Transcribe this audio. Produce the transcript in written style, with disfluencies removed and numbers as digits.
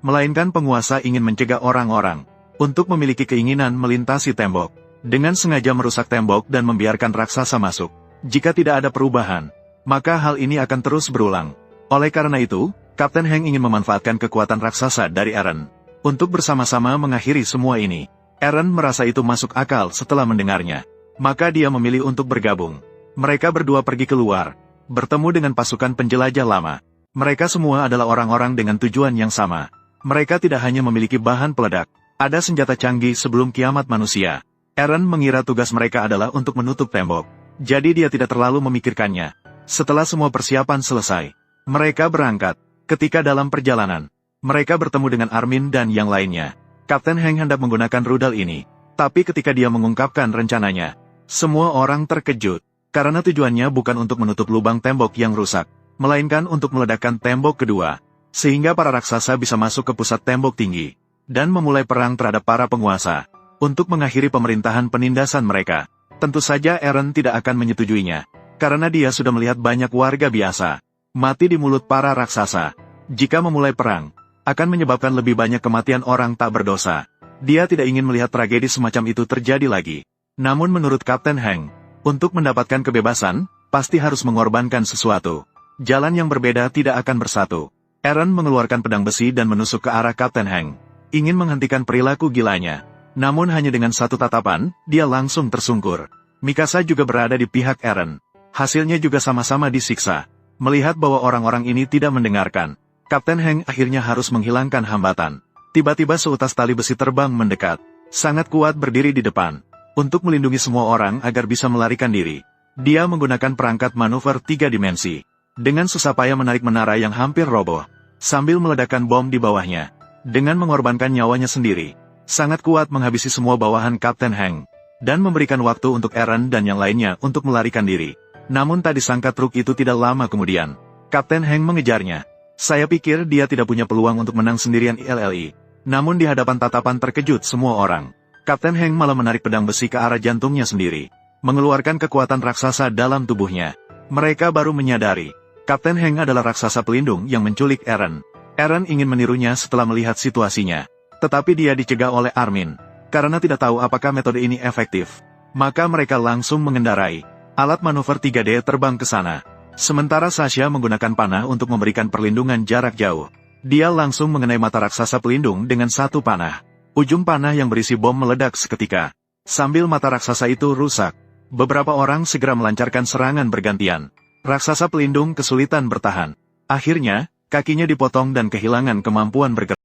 melainkan penguasa ingin mencegah orang-orang untuk memiliki keinginan melintasi tembok, dengan sengaja merusak tembok dan membiarkan raksasa masuk. Jika tidak ada perubahan, maka hal ini akan terus berulang. Oleh karena itu, Kapten Heng ingin memanfaatkan kekuatan raksasa dari Eren untuk bersama-sama mengakhiri semua ini. Eren merasa itu masuk akal setelah mendengarnya. Maka dia memilih untuk bergabung. Mereka berdua pergi keluar, bertemu dengan pasukan penjelajah lama. Mereka semua adalah orang-orang dengan tujuan yang sama. Mereka tidak hanya memiliki bahan peledak, ada senjata canggih sebelum kiamat manusia. Eren mengira tugas mereka adalah untuk menutup tembok. Jadi dia tidak terlalu memikirkannya. Setelah semua persiapan selesai, mereka berangkat. Ketika dalam perjalanan, mereka bertemu dengan Armin dan yang lainnya. Kapten Heng hendak menggunakan rudal ini. Tapi ketika dia mengungkapkan rencananya, semua orang terkejut. Karena tujuannya bukan untuk menutup lubang tembok yang rusak, melainkan untuk meledakkan tembok kedua. Sehingga para raksasa bisa masuk ke pusat tembok tinggi, dan memulai perang terhadap para penguasa. Untuk mengakhiri pemerintahan penindasan mereka. Tentu saja Eren tidak akan menyetujuinya. Karena dia sudah melihat banyak warga biasa mati di mulut para raksasa. Jika memulai perang, akan menyebabkan lebih banyak kematian orang tak berdosa. Dia tidak ingin melihat tragedi semacam itu terjadi lagi. Namun menurut Kapten Heng, untuk mendapatkan kebebasan, pasti harus mengorbankan sesuatu. Jalan yang berbeda tidak akan bersatu. Eren mengeluarkan pedang besi dan menusuk ke arah Kapten Heng. Ingin menghentikan perilaku gilanya. Namun hanya dengan satu tatapan, dia langsung tersungkur. Mikasa juga berada di pihak Eren. Hasilnya juga sama-sama disiksa. Melihat bahwa orang-orang ini tidak mendengarkan, Kapten Heng akhirnya harus menghilangkan hambatan. Tiba-tiba seutas tali besi terbang mendekat. Sangat kuat berdiri di depan. Untuk melindungi semua orang agar bisa melarikan diri. Dia menggunakan perangkat manuver 3 dimensi. Dengan susah payah menarik menara yang hampir roboh. Sambil meledakkan bom di bawahnya. Dengan mengorbankan nyawanya sendiri. Sangat kuat menghabisi semua bawahan Kapten Heng. Dan memberikan waktu untuk Eren dan yang lainnya untuk melarikan diri. Namun tak disangka truk itu tidak lama kemudian. Kapten Heng mengejarnya. Saya pikir dia tidak punya peluang untuk menang sendirian ILLI. Namun di hadapan tatapan terkejut semua orang. Kapten Heng malah menarik pedang besi ke arah jantungnya sendiri. Mengeluarkan kekuatan raksasa dalam tubuhnya. Mereka baru menyadari. Kapten Heng adalah raksasa pelindung yang menculik Eren. Eren ingin menirunya setelah melihat situasinya. Tetapi dia dicegah oleh Armin. Karena tidak tahu apakah metode ini efektif. Maka mereka langsung mengendarai alat manuver 3D terbang ke sana. Sementara Sasha menggunakan panah untuk memberikan perlindungan jarak jauh. Dia langsung mengenai mata raksasa pelindung dengan satu panah. Ujung panah yang berisi bom meledak seketika. Sambil mata raksasa itu rusak, beberapa orang segera melancarkan serangan bergantian. Raksasa pelindung kesulitan bertahan. Akhirnya, kakinya dipotong dan kehilangan kemampuan bergerak.